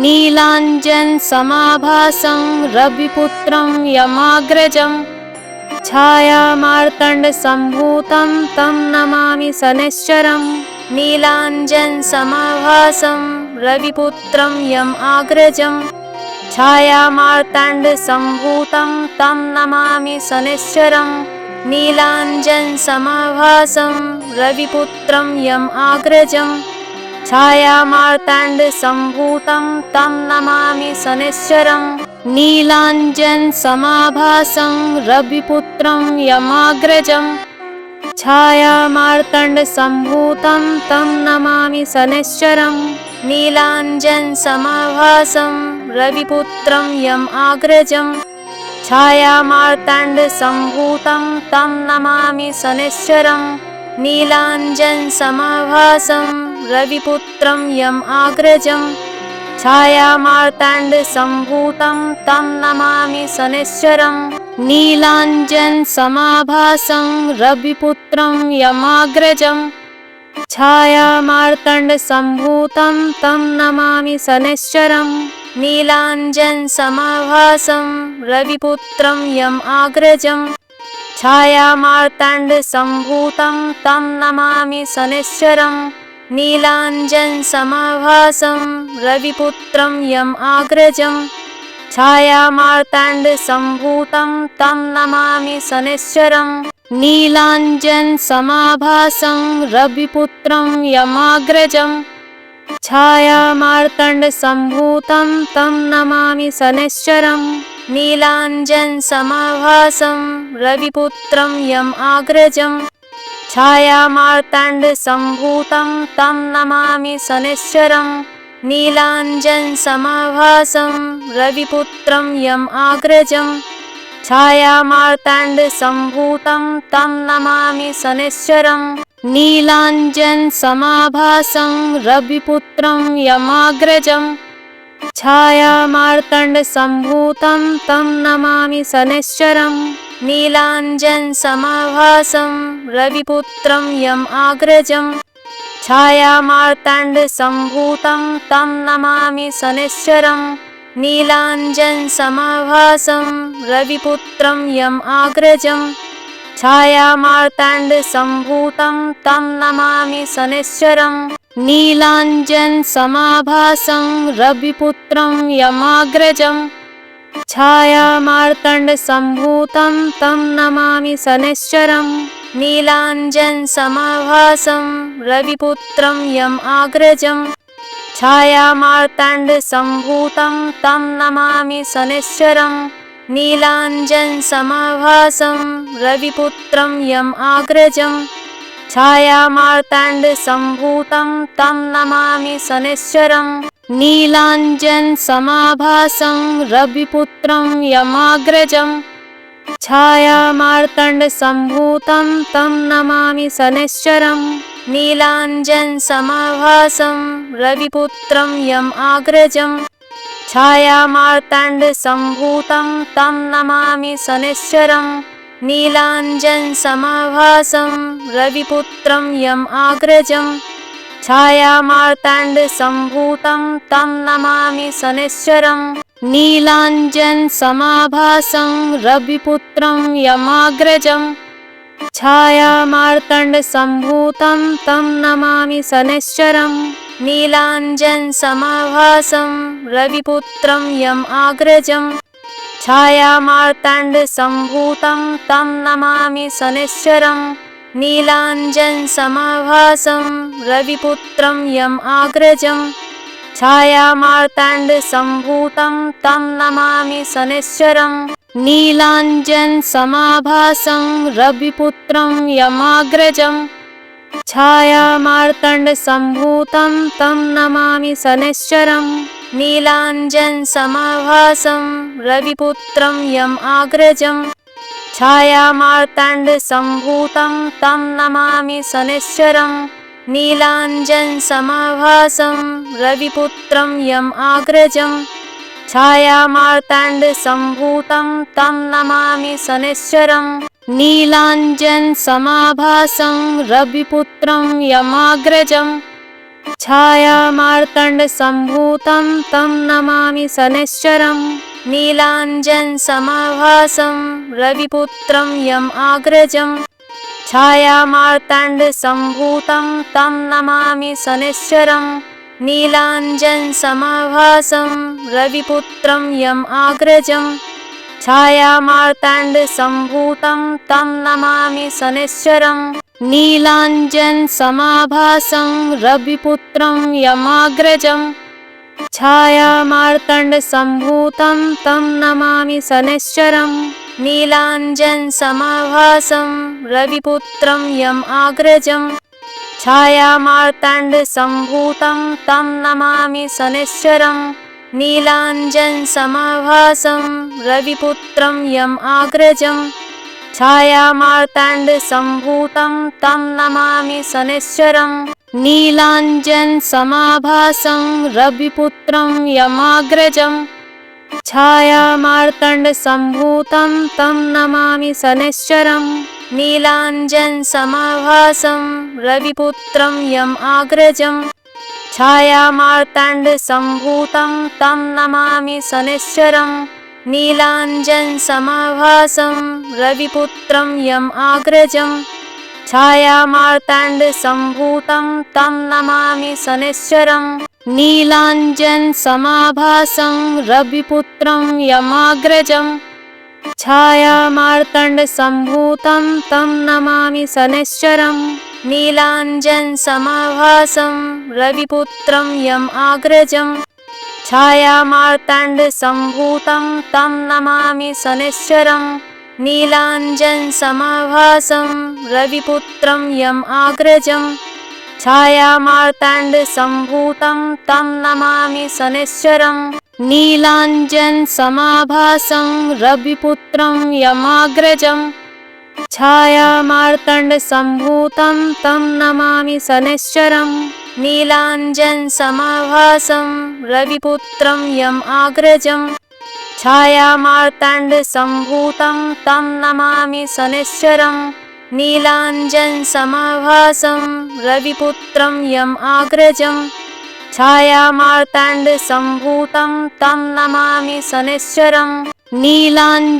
नीलाञ्जनसमाभासं रविपुत्रं यमाग्रजं छायामार्तण्डसम्भूतं तं नमामि शनैश्चरम्। नीलाञ्जनसमाभासं रविपुत्रं यमाग्रजं छायामार्तण्डसम्भूतं तं नमामि शनैश्चरम्। नीलाञ्जनसमाभासं रविपुत्रं यमाग्रजं छायामार्तण्डसम्भूतं तं नमामि शनैश्चरम्। नीलाञ्जनसमाभासं रविपुत्रं यमाग्रजं छायामार्तण्डसम्भूतं तं नमामि शनैश्चरम्। नीलाञ्जनसमाभासं रविपुत्रं यमाग्रजं छायामार्तण्डसम्भूतं तं नमामि शनैश्चरम्। नीलाञ्जनसमाभासं रविपुत्रं यमाग्रजं छायामार्तण्डसम्भूतं तं नमामि शनैश्चरम्। नीलाञ्जनसमाभासं रविपुत्रं यमाग्रजं छायामार्तण्डसम्भूतं तं नमामि शनैश्चरम्। नीलाञ्जनसमाभासं रविपुत्रं यमाग्रजं छायामार्तण्डसम्भूतं तं नमामि शनैश्चरम्। नीलाञ्जनसमाभासं रविपुत्रं यमाग्रजं छायामार्तण्डसम्भूतं तं नमामि शनैश्चरम्। नीलाञ्जनसमाभासं रविपुत्रं यमाग्रजं छायामार्तण्डसम्भूतं तं नमामि शनैश्चरम्। नीलाञ्जनसमाभासं रविपुत्रं यमाग्रजं छायामार्तण्डसम्भूतं तं नमामि शनैश्चरम्। नीलाञ्जनसमाभासं रविपुत्रं यमाग्रजं छायामार्तण्डसम्भूतं तं नमामि शनैश्चरम्। नीलाञ्जनसमाभासं रविपुत्रं यमाग्रजं छायामार्तण्डसम्भूतं तं नमामि शनैश्चरम्। नीलाञ्जनसमाभासं रविपुत्रं यमाग्रजं छायामार्तण्डसम्भूतं तं नमामि शनैश्चरम्। नीलाञ्जनसमाभासं रविपुत्रं यमाग्रजं छायामार्तण्डसम्भूतं तं नमामि शनैश्चरम्। नीलाञ्जनसमाभासं रविपुत्रं यमाग्रजं छायामार्तण्डसम्भूतं तं नमामि शनैश्चरम्। नीलाञ्जनसमाभासं रविपुत्रं यमाग्रजं छायामार्तण्डसम्भूतं तं नमामि शनैश्चरम्। नीलाञ्जनसमाभासं रविपुत्रं यमाग्रजं छायामार्तण्डसम्भूतं तं नमामि शनैश्चरम्। नीलाञ्जनसमाभासं रविपुत्रं यमाग्रजं छायामार्तण्डसम्भूतं तं नमामि शनैश्चरम्। नीलाञ्जनसमाभासं रविपुत्रं यमाग्रजं छायामार्तण्डसम्भूतं तं नमामि शनैश्चरम्। नीलाञ्जनसमाभासं रविपुत्रं यमाग्रजं छायामार्तण्डसम्भूतं तं नमामि शनैश्चरम्। नीलाञ्जनसमाभासं रविपुत्रं यमाग्रजं छायामार्तण्डसम्भूतं तं नमामि शनैश्चरम्। नीलाञ्जनसमाभासं रविपुत्रं यमाग्रजं छायामार्तण्डसम्भूतं तं नमामि शनैश्चरम्। नीलाञ्जनसमाभासं रविपुत्रं यमाग्रजं छायामार्तण्डसम्भूतं तं नमामि शनैश्चरम्। नीलाञ्जनसमाभासं रविपुत्रं यमाग्रजं छायामार्तण्डसम्भूतं तं नमामि शनैश्चरम्। नीलाञ्जनसमाभासं रविपुत्रं यमाग्रजं छायामार्तण्डसम्भूतं तं नमामि शनैश्चरम्। नीलाञ्जनसमाभासं रविपुत्रं यमाग्रजं छायामार्तण्डसम्भूतं तं नमामि शनैश्चरम्। नीलाञ्जनसमाभासं रविपुत्रं यमाग्रजं छायामार्तण्डसम्भूतं तं नमामि शनैश्चरं नीलाञ्जनसमाभासं रविपुत्रं यम् अग्रजं छायामार्तण्डसम्भूतं तं नमामि शनैश्चरं नीलाञ्जनसमाभासं रविपुत्रं यम् अग्रजं छायामार्तण्डसम्भूतं तं नमामि शनैश्चरं नीलाञ्जनसमाभासं रविपुत्रं यमग्रजं छायामार्तण्डसम्भूतं तं नमामि शनैश्चरं नीलाञ्जनसमाभासं रविपुत्रं यम् अग्रजं छायामार्तण्डसम्भूतं तं नमामि शनैश्चरं नीलाञ्जनसमाभासं रविपुत्रं यम् अग्रजं छायामार्तण्डसम्भूतं तं नमामि शनैश्चरं नीलाञ्जनसमाभासं रविपुत्रं यमग्रजं छायामार्तण्डसम्भूतं तं नमामि शनैश्चरं नीलाञ्जनसमाभासं रविपुत्रं यम् अग्रजं छायामार्तण्डसम्भूतं तं नमामि शनैश्चरं नीलाञ्जनसमाभासं रविपुत्रं यम् अग्रजं छायामार्तण्डसम्भूतं तं नमामि शनैश्चरं नीलाञ्जनसमाभासं रविपुत्रं यमग्रजं छायामार्तण्डसम्भूतं तं नमामि शनैश्चरं नीलाञ्जनसमाभासं रविपुत्रं यम् अग्रजं छायामार्तण्डसम्भूतं तं नमामि शनैश्चरं नीलाञ्जनसमाभासं रविपुत्रं यम् अग्रजं छायामार्तण्डसम्भूतं तं नमामि शनैश्चरं नीलाञ्जनसमाभासं रविपुत्रं यमग्रजं छायामार्तण्डसम्भूतं तं नमामि शनैश्चरं नीलाञ्जनसमाभासं रविपुत्रं यम् अग्रजं छायामार्तण्डसम्भूतं तं नमामि शनैश्चरं नीलाञ्जनसमाभासं रविपुत्रं यम् अग्रजं छायामार्तण्डसम्भूतं तं नमामि शनैश्चरं नीलाञ्जनसमाभासं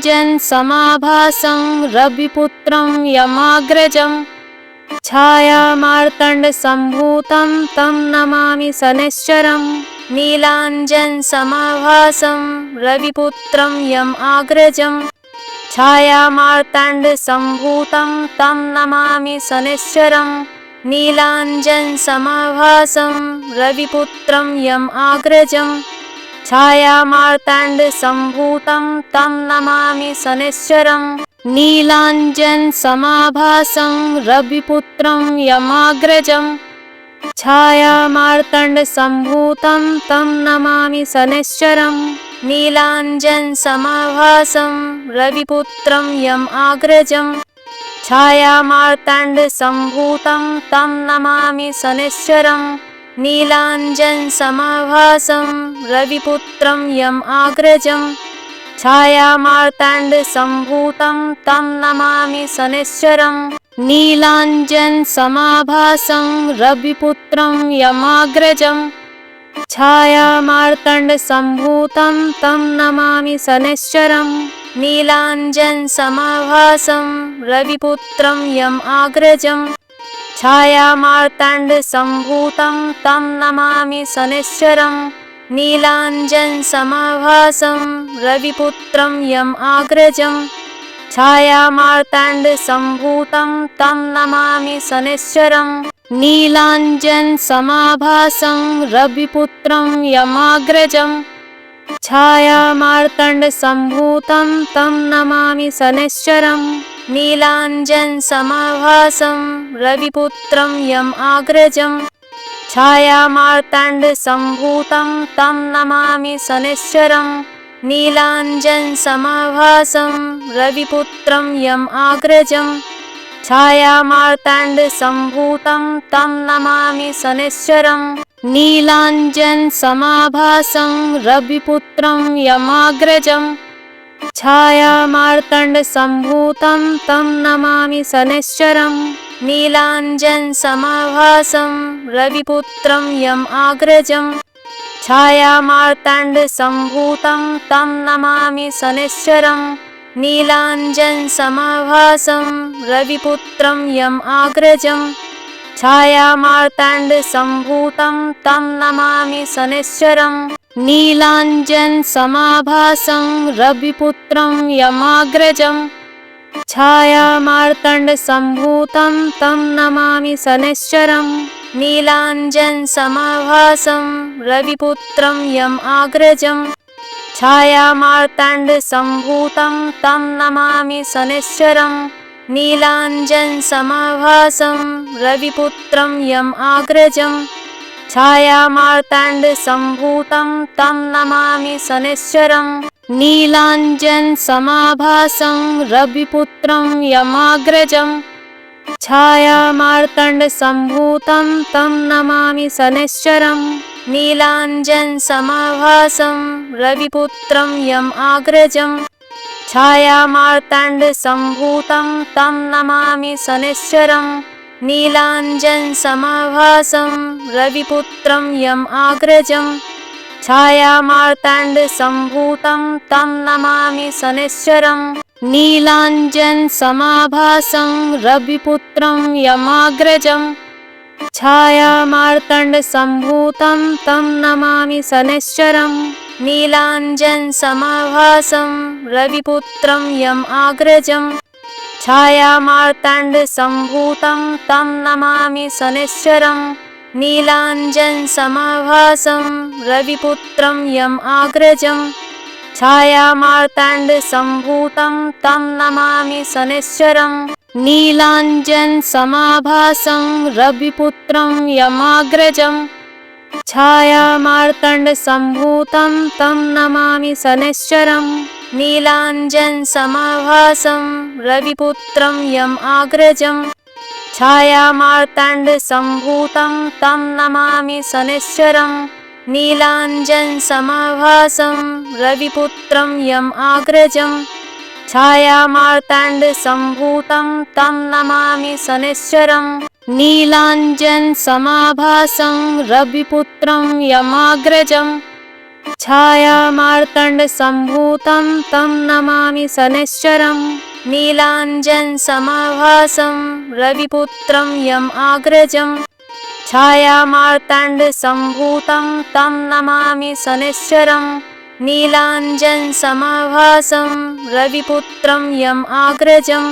रविपुत्रं यमग्रजं छायामार्तण्डसम्भूतं तं नमामि शनैश्चरं नीलाञ्जनसमाभासं रविपुत्रं यम् अग्रजं छायामार्तण्डसम्भूतं तं नमामि शनैश्चरं नीलाञ्जनसमाभासं रविपुत्रं यम् अग्रजं छायामार्तण्डसम्भूतं तं नमामि शनैश्चरं नीलाञ्जनसमाभासं रविपुत्रं यमग्रजं छायामार्तण्डसम्भूतं तं नमामि शनैश्चरं नीलाञ्जनसमाभासं रविपुत्रं यम् अग्रजं छायामार्तण्डसम्भूतं तं नमामि शनैश्चरं नीलाञ्जनसमाभासं रविपुत्रं यम् अग्रजं छायामार्तण्डसम्भूतं तं नमामि शनैश्चरं नीलाञ्जनसमाभासं रविपुत्रं यमग्रजं छायामार्तण्डसम्भूतं तं नमामि शनैश्चरं नीलाञ्जनसमाभासं रविपुत्रं यम् अग्रजं छायामार्तण्डसम्भूतं तं नमामि शनैश्चरं नीलाञ्जनसमाभासं रविपुत्रं यम् अग्रजं छायामार्तण्डसम्भूतं तं नमामि शनैश्चरं नीलाञ्जनसमाभासं रविपुत्रं यमग्रजं छायामार्तण्डसम्भूतं तं नमामि शनैश्चरं नीलाञ्जनसमाभासं रविपुत्रं यम् अग्रजं छायामार्तण्डसम्भूतं तं नमामि शनैश्चरं नीलाञ्जनसमाभासं रविपुत्रं यम् अग्रजं छायामार्तण्डसम्भूतं तं नमामि शनैश्चरं नीलाञ्जनसमाभासं रविपुत्रं यमग्रजं छायामार्तण्डसम्भूतं तं नमामि शनैश्चरं नीलाञ्जनसमाभासं रविपुत्रं यम् आग्रजं छायामार्ताण्डसम्भूतं तं नमामि शनैश्चरं नीलाञ्जनसमाभासं रविपुत्रं यम् आग्रजं छायामार्ताण्डसम्भूतं तं नमामि शनैश्चरं नीलाञ्जनसमाभासं रविपुत्रं यमाग्रजं छायामार्ताण्डसम्भूतं तं नमामि शनैश्चरं नीलाञ्जनसमाभासं रविपुत्रं यम् आग्रजं छायामार्ताण्डसम्भूतं तं नमामि शनैश्चरं नीलाञ्जनसमाभासं रविपुत्रं यम् आग्रजं छायामार्ताण्डसम्भूतं तं नमामि शनैश्चरं नीलाञ्जनसमाभासं रविपुत्रं यमाग्रजं छायामार्ताण्डसम्भूतं तं नमामि शनैश्चरं नीलाञ्जनसमाभासं रविपुत्रं यम् आग्रजं छायामार्ताण्डसम्भूतं तं नमामि शनैश्चरं नीलाञ्जनसमाभासं रविपुत्रं यम् आग्रजं छायामार्ताण्डसम्भूतं तं नमामि शनैश्चरं नीलाञ्जनसमाभासं रविपुत्रं यमाग्रजं छायामार्ताण्डसम्भूतं तं नमामि शनैश्चरं नीलाञ्जनसमाभासं रविपुत्रं यम् आग्रजं छायामार्ताण्डसम्भूतं तं नमामि शनैश्चरं नीलाञ्जनसमाभासं रविपुत्रं यम् आग्रजं छायामार्ताण्डसम्भूतं तं नमामि शनैश्चरं नीलाञ्जनसमाभासं रविपुत्रं यमाग्रजं छायामार्ताण्डसम्भूतं तं नमामि शनैश्चरं नीलाञ्जनसमाभासं रविपुत्रं यम् आग्रजं छायामार्ताण्डसम्भूतं तं नमामि शनैश्चरं नीलाञ्जनसमाभासं रविपुत्रं यम् आग्रजं छायामार्ताण्डसम्भूतं तं नमामि शनैश्चरं नीलाञ्जनसमाभासं रविपुत्रं यमाग्रजं छायामार्ताण्डसम्भूतं तं नमामि शनैश्चरं नीलाञ्जनसमाभासं रविपुत्रं यम् आग्रजं छायामार्ताण्डसम्भूतं तं नमामि शनैश्चरं नीलाञ्जनसमाभासं रविपुत्रं यम् आग्रजं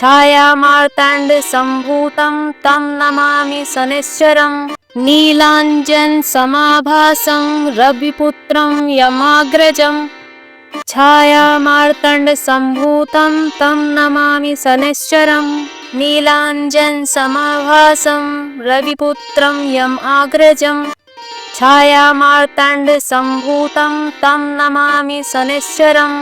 छायामार्ताण्डसम्भूतं तं नमामि शनैश्चरं नीलाञ्जनसमाभासं रविपुत्रं यमाग्रजं छायामार्ताण्डसम्भूतं तं नमामि शनैश्चरं नीलाञ्जनसमाभासं रविपुत्रं यम् आग्रजं छायामार्ताण्डसम्भूतं तं नमामि शनैश्चरं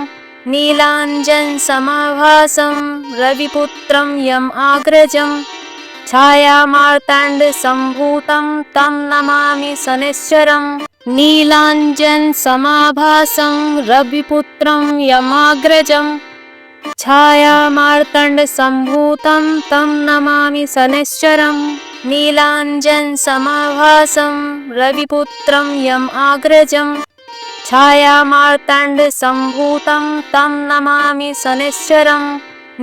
नीलाञ्जनसमाभासं रविपुत्रं यम् आग्रजं छायामार्ताण्डसम्भूतं तं नमामि शनैश्चरं नीलाञ्जनसमाभासं रविपुत्रं यमाग्रजं छायामार्ताण्डसम्भूतं तं नमामि शनैश्चरं नीलाञ्जनसमाभासं रविपुत्रं यम् आग्रजं छायामार्ताण्डसम्भूतं तं नमामि शनैश्चरं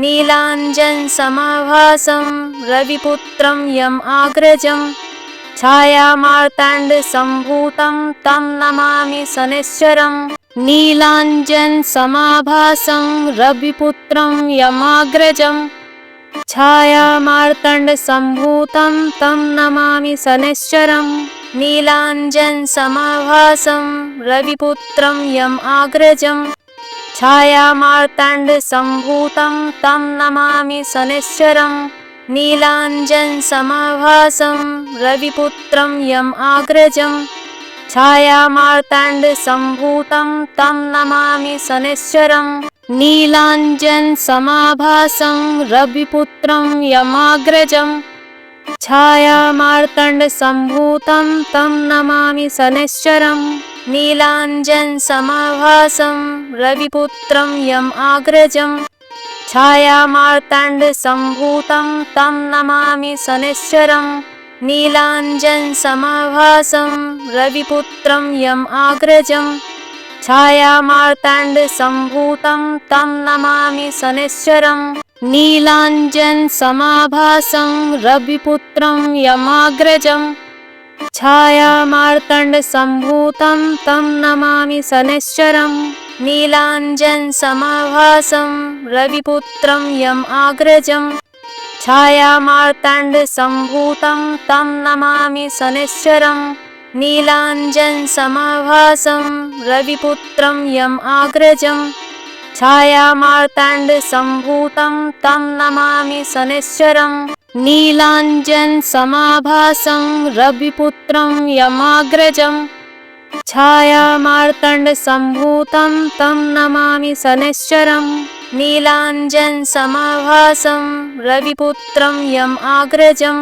नीलाञ्जनसमाभासं रविपुत्रं यम् आग्रजं छायामार्ताण्डसम्भूतं तं नमामि शनैश्चरं नीलाञ्जनसमाभासं रविपुत्रं यमाग्रजं छायामार्ताण्डसम्भूतं तं नमामि शनैश्चरं नीलाञ्जनसमाभासं रविपुत्रं यम् आग्रजं छायामार्ताण्डसम्भूतं तं नमामि शनैश्चरं नीलाञ्जनसमाभासं रविपुत्रं यम् आग्रजं छायामार्ताण्डसम्भूतं तं नमामि शनैश्चरं नीलाञ्जनसमाभासं रविपुत्रं यमाग्रजं छायामार्ताण्डसम्भूतं तं नमामि शनैश्चरं नीलाञ्जनसमाभासं रविपुत्रं यम् आग्रजं छायामार्ताण्डसम्भूतं तं नमामि शनैश्चरम् नीलाञ्जनसमाभासं रविपुत्रं यम् आग्रजम् छायामार्ताण्डसम्भूतं तं नमामि शनैश्चरम् नीलाञ्जनसमाभासं रविपुत्रं यमाग्रजम् छायामार्ताण्डसम्भूतं तं नमामि शनैश्चरम् नीलाञ्जनसमाभासं रविपुत्रं यम् आग्रजम् छायामार्ताण्डसम्भूतं तं नमामि शनैश्चरम् नीलाञ्जनसमाभासं रविपुत्रं यम् आग्रजम् छायामार्ताण्डसम्भूतं तं नमामि शनैश्चरम् नीलाञ्जनसमाभासं रविपुत्रं यमाग्रजम् छायामार्ताण्डसम्भूतं तं नमामि शनैश्चरम् नीलाञ्जनसमाभासं रविपुत्रं यम् आग्रजम्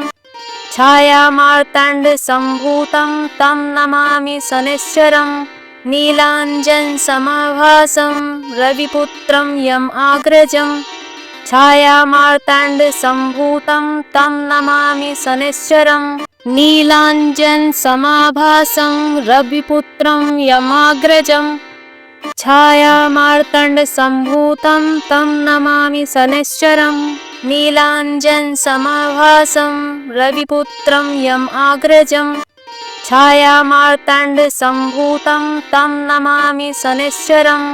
छायामार्ताण्डसम्भूतं तं नमामि शनैश्चरम् नीलाञ्जनसमाभासं रविपुत्रं यम् आग्रजम् छायामार्ताण्डसम्भूतं तं नमामि शनैश्चरम् नीलाञ्जनसमाभासं रविपुत्रं यमाग्रजम् छायामार्ताण्डसम्भूतं तं नमामि शनैश्चरम् नीलाञ्जनसमाभासं रविपुत्रं यम् आग्रजम् छायामार्ताण्डसम्भूतं तं नमामि शनैश्चरम्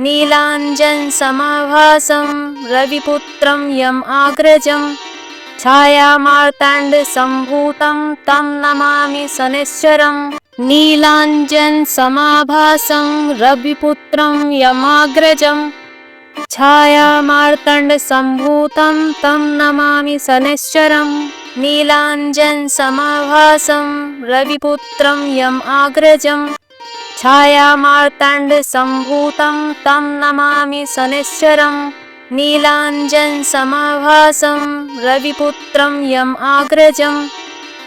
नीलाञ्जनसमाभासं रविपुत्रं यम् आग्रजम् छायामार्ताण्डसम्भूतं तं नमामि शनैश्चरम् नीलाञ्जनसमाभासं रविपुत्रं यमाग्रजम् छायामार्ताण्डसम्भूतं तं नमामि शनैश्चरम् नीलाञ्जनसमाभासं रविपुत्रं यम् आग्रजम् छायामार्ताण्डसम्भूतं तं नमामि शनैश्चरम् नीलाञ्जनसमाभासं रविपुत्रं यम् आग्रजम्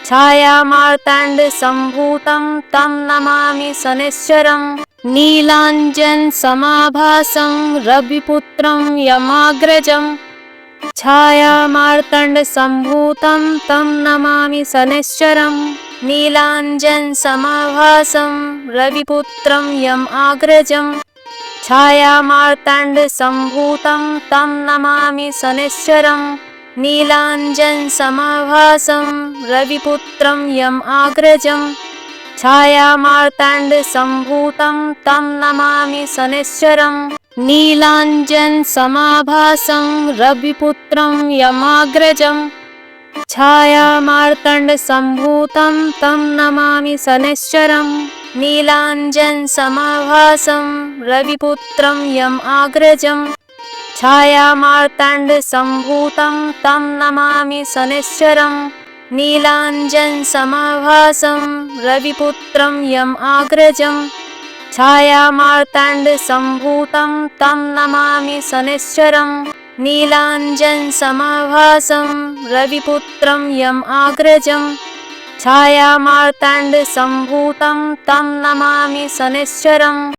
छायामार्ताण्डसम्भूतं तं नमामि शनैश्चरम् नीलाञ्जनसमाभासं रविपुत्रं यमाग्रजम् छायामार्ताण्डसम्भूतं तं नमामि शनैश्चरम् नीलाञ्जनसमाभासं रविपुत्रं यम् आग्रजम् छायामार्ताण्डसम्भूतं तं नमामि शनैश्चरम् नीलाञ्जनसमाभासं रविपुत्रं यम् आग्रजम् छायामार्ताण्डसम्भूतं तं नमामि शनैश्चरम् नीलाञ्जनसमाभासं रविपुत्रं यमाग्रजम् छायामार्ताण्डसम्भूतं तं नमामि शनैश्चरम् नीलाञ्जनसमाभासं रविपुत्रं यम् आग्रजम् छायामार्ताण्डसम्भूतं तं नमामि शनैश्चरम् नीलाञ्जनसमाभासं रविपुत्रं यम् आग्रजम् छायामार्ताण्डसम्भूतं तं नमामि शनैश्चरम् नीलाञ्जनसमाभासं रविपुत्रं यम् आग्रजम् छायामार्ताण्डसम्भूतं तं नमामि शनैश्चरम्